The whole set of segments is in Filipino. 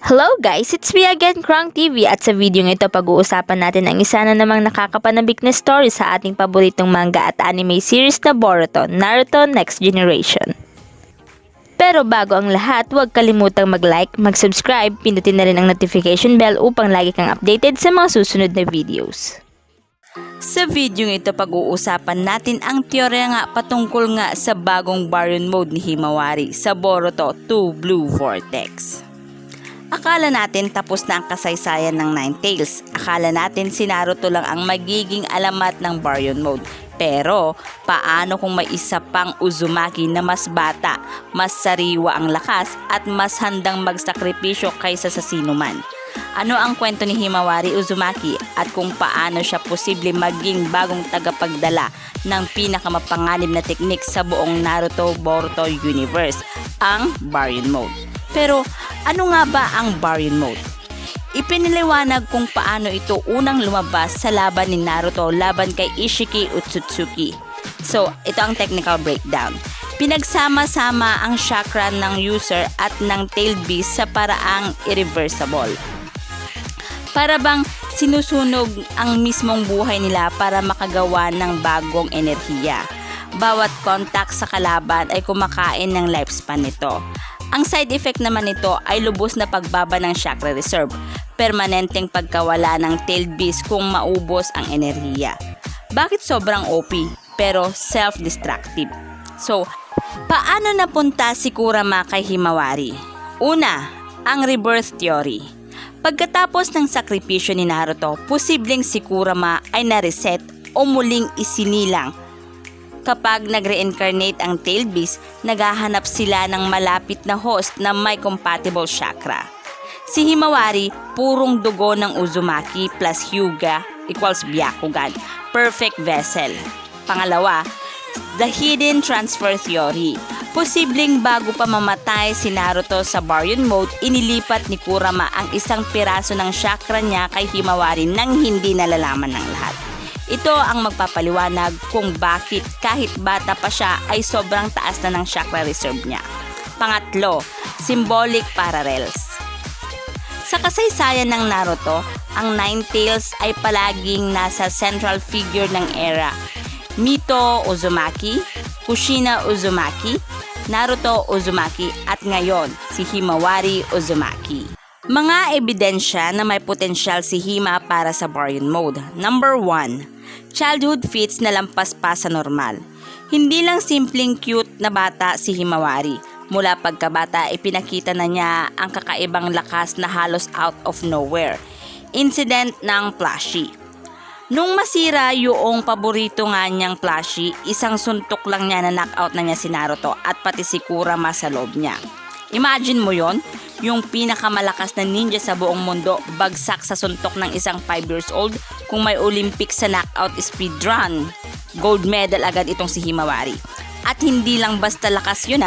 Hello guys, it's me again, Krang TV, at sa video ng ito pag-uusapan natin ang isa na namang nakakapanabik na story sa ating paboritong manga at anime series na Boruto, Naruto Next Generation. Pero bago ang lahat, huwag kalimutang mag-like, mag-subscribe, pindutin na rin ang notification bell upang lagi kang updated sa mga susunod na videos. Sa video ng ito pag-uusapan natin ang teorya nga patungkol nga sa bagong Baryon mode ni Himawari sa Boruto 2 Blue Vortex. Akala natin tapos na ang kasaysayan ng Nine Tails. Akala natin si Naruto lang ang magiging alamat ng Baryon mode. Pero, paano kung may isa pang Uzumaki na mas bata, mas sariwa ang lakas at mas handang magsakripisyo kaysa sa sinuman? Ano ang kwento ni Himawari Uzumaki at kung paano siya posible maging bagong tagapagdala ng pinakamapanganib na teknik sa buong Naruto Boruto universe, ang Baryon mode? Pero ano nga ba ang Baryon mode? Ipiniliwanag kung paano ito unang lumabas sa laban ni Naruto laban kay Ishiki Otsutsuki. So, ito ang technical breakdown. Pinagsama-sama ang chakra ng user at ng tail beast sa paraang irreversible. Para bang sinusunog ang mismong buhay nila para makagawa ng bagong enerhiya. Bawat contact sa kalaban ay kumakain ng lifespan nito. Ang side effect naman nito ay lubos na pagbaba ng chakra reserve, permanenteng pagkawala ng tail beast kung maubos ang enerhiya. Bakit sobrang OP pero self-destructive? So, paano napunta si Kurama kay Himawari? Una, ang rebirth theory. Pagkatapos ng sakripisyo ni Naruto, posibleng si Kurama ay na-reset o muling isinilang. Kapag nag-reincarnate ang tail beast, naghahanap sila ng malapit na host na may compatible chakra. Si Himawari, purong dugo ng Uzumaki plus Hyuga equals Byakugan. Perfect vessel. Pangalawa, the hidden transfer theory. Posibleng bago pa mamatay si Naruto sa Baryon mode, inilipat ni Kurama ang isang piraso ng chakra niya kay Himawari nang hindi nalalaman ng lahat. Ito ang magpapaliwanag kung bakit kahit bata pa siya ay sobrang taas na ng chakra reserve niya. Pangatlo, symbolic parallels. Sa kasaysayan ng Naruto, ang Nine Tails ay palaging nasa central figure ng era. Mito Uzumaki, Kushina Uzumaki, Naruto Uzumaki at ngayon si Himawari Uzumaki. Mga ebidensya na may potensyal si Hima para sa Baryon mode. Number 1. Childhood feats na lampas pa sa normal. Hindi lang simpleng cute na bata si Himawari. Mula pagkabata, ipinakita na niya ang kakaibang lakas na halos out of nowhere. Incident ng plushie. Nung masira yung paborito nga niyang plushie, isang suntok lang niya na knockout na niya si Naruto at pati si Kurama sa loob niya. Imagine mo yon, yung pinakamalakas na ninja sa buong mundo bagsak sa suntok ng isang 5 years old. Kung may Olympics sa knockout speedrun, gold medal agad itong si Himawari. At hindi lang basta lakas yun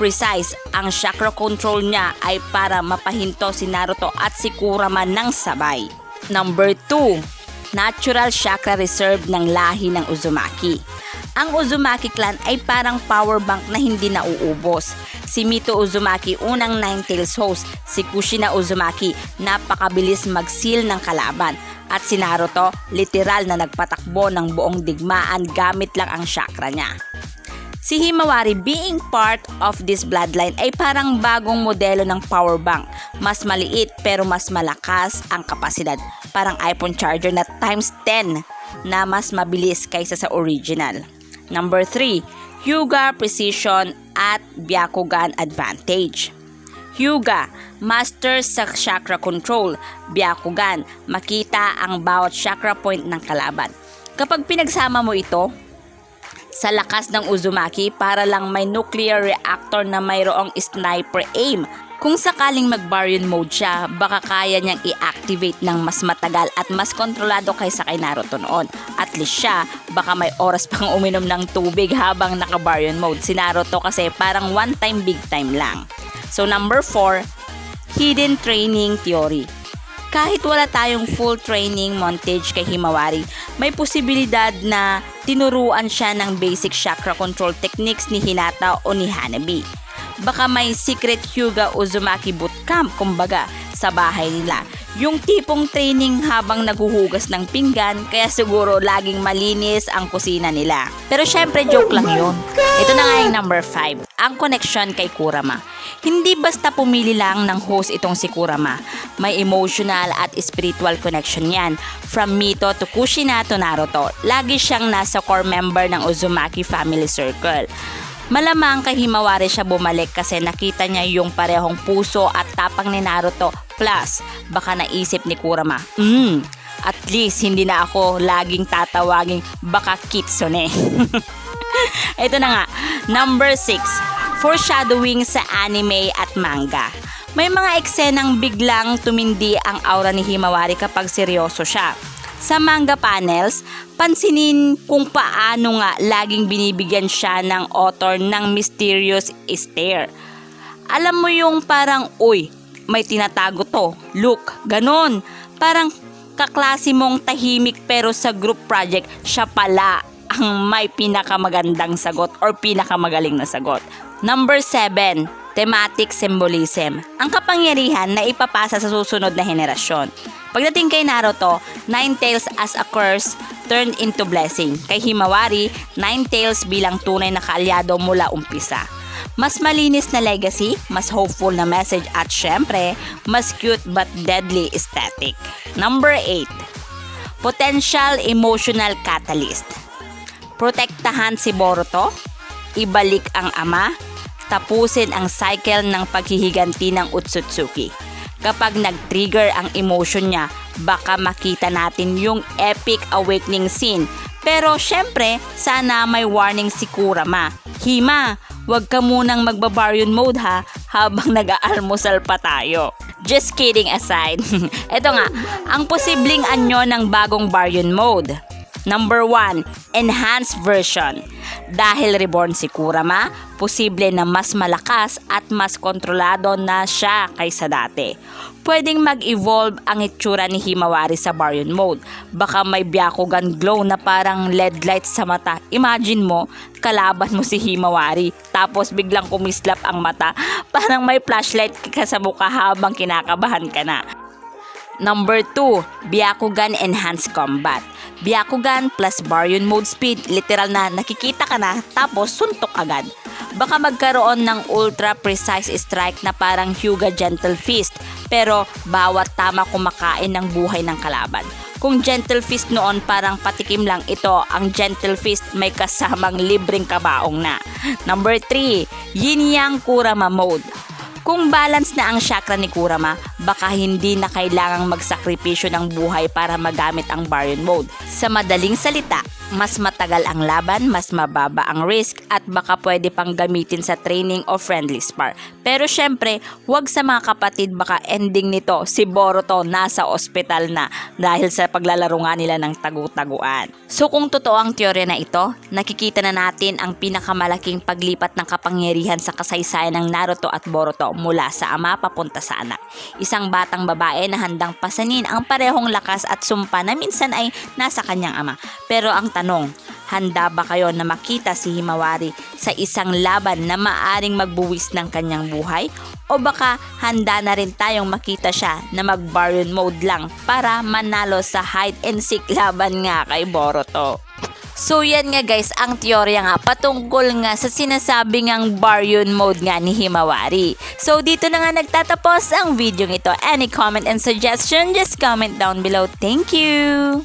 precise, ang chakra control niya ay para mapahinto si Naruto at si Kurama ng sabay. Number 2, natural chakra reserve ng lahi ng Uzumaki. Ang Uzumaki clan ay parang power bank na hindi nauubos. Si Mito Uzumaki, unang Nine Tails host. Si Kushina Uzumaki, napakabilis mag-seal ng kalaban. At si Naruto, literal na nagpatakbo ng buong digmaan gamit lang ang chakra niya. Si Himawari, being part of this bloodline, ay parang bagong modelo ng power bank. Mas maliit pero mas malakas ang kapasidad. Parang iPhone charger na times 10 na mas mabilis kaysa sa original. Number 3, Hyuga Precision at Byakugan Advantage. Hyuga, master sa chakra control. Byakugan, makita ang bawat chakra point ng kalaban. Kapag pinagsama mo ito sa lakas ng Uzumaki, para lang may nuclear reactor na mayroong sniper aim. Kung sakaling mag-Baryon mode siya, baka kaya niyang i-activate ng mas matagal at mas kontrolado kaysa kay Naruto noon. At least siya, baka may oras pang uminom ng tubig habang naka-Baryon mode. Si Naruto kasi parang one time big time lang. So number 4, hidden training theory. Kahit wala tayong full training montage kay Himawari, may posibilidad na tinuruan siya ng basic chakra control techniques ni Hinata o ni Hanabi. baka may secret Hyuga Uzumaki bootcamp kumbaga sa bahay nila. Yung tipong training habang naguhugas ng pinggan, kaya siguro laging malinis ang kusina nila. Pero syempre joke lang yun. Ito na nga yung number 5, ang connection kay Kurama. Hindi basta pumili lang ng host itong si Kurama. May emotional at spiritual connection yan. From Mito to Kushina to Naruto, lagi siyang nasa core member ng Uzumaki family circle. Malamang kay Himawari siya bumalik kasi nakita niya yung parehong puso at tapang ni Naruto. Plus, baka naisip ni Kurama, at least hindi na ako laging tatawaging baka kitsune. Ito na nga, number 6, foreshadowing sa anime at manga. May mga eksenang biglang tumindi ang aura ni Himawari kapag seryoso siya. Sa manga panels, pansinin kung paano nga laging binibigyan siya ng author ng mysterious stare. Alam mo yung parang, uy, may tinatago to, look, ganon. Parang kaklase mong tahimik pero sa group project, siya pala ang may pinakamagandang sagot or pinakamagaling na sagot. Number 7, thematic symbolism. Ang kapangyarihan na ipapasa sa susunod na henerasyon. Pagdating kay Naruto, 9 tails as a curse turned into blessing. Kay Himawari, 9 tails bilang tunay na kaalyado mula umpisa. Mas malinis na legacy, mas hopeful na message at syempre, mas cute but deadly aesthetic. Number 8, potential emotional catalyst. Protektahan si Boruto, ibalik ang ama, tapusin ang cycle ng paghihiganti ng Otsutsuki. Kapag nag-trigger ang emotion niya, baka makita natin yung epic awakening scene. Pero syempre, sana may warning si Kurama. Hima, wag ka munang magbabaryon mode ha, habang nag-aalmusal pa tayo. Just kidding aside. Ito nga, ang posibleng anyo ng bagong baryon mode. Number 1, enhanced version. Dahil reborn si Kurama, posible na mas malakas at mas kontrolado na siya kaysa dati. Pwedeng mag-evolve ang itsura ni Himawari sa Baryon mode. Baka may Byakugan glow na parang LED light sa mata. Imagine mo, kalaban mo si Himawari, tapos biglang kumislap ang mata. Parang may flashlight ka sa mukha habang kinakabahan ka na. Number 2, Byakugan Enhanced Combat. Byakugan plus Baryon Mode Speed, literal na nakikita ka na tapos suntok agad. Baka magkaroon ng ultra precise strike na parang Hyuga Gentle Fist, pero bawat tama kumakain ng buhay ng kalaban. Kung Gentle Fist noon parang patikim lang, ito ang Gentle Fist may kasamang libreng kabaong na. Number 3, Yin Yang Kurama Mode. Kung balance na ang chakra ni Kurama, baka hindi na kailangang magsakripisyo ng buhay para magamit ang Baryon Mode. Sa madaling salita, mas matagal ang laban, mas mababa ang risk at baka pwede pang gamitin sa training o friendly spar. Pero syempre, wag sa mga kapatid, baka ending nito si Boruto nasa ospital na dahil sa paglalaro nga nila ng tagu-taguan. So kung totoo ang teorya na ito, nakikita na natin ang pinakamalaking paglipat ng kapangyarihan sa kasaysayan ng Naruto at Boruto mula sa ama papunta sa anak. Isang batang babae na handang pasanin ang parehong lakas at sumpa na minsan ay nasa kanyang ama. Pero ang tanong, handa ba kayo na makita si Himawari sa isang laban na maaring magbuwis ng kanyang buhay? O baka handa na rin tayong makita siya na mag-Baryon mode lang para manalo sa hide and seek laban nga kay Boruto? So yan nga guys, ang teorya nga patungkol nga sa sinasabi ngang Baryon mode nga ni Himawari. So dito na nga nagtatapos ang video ito. Any comment and suggestion, just comment down below. Thank you!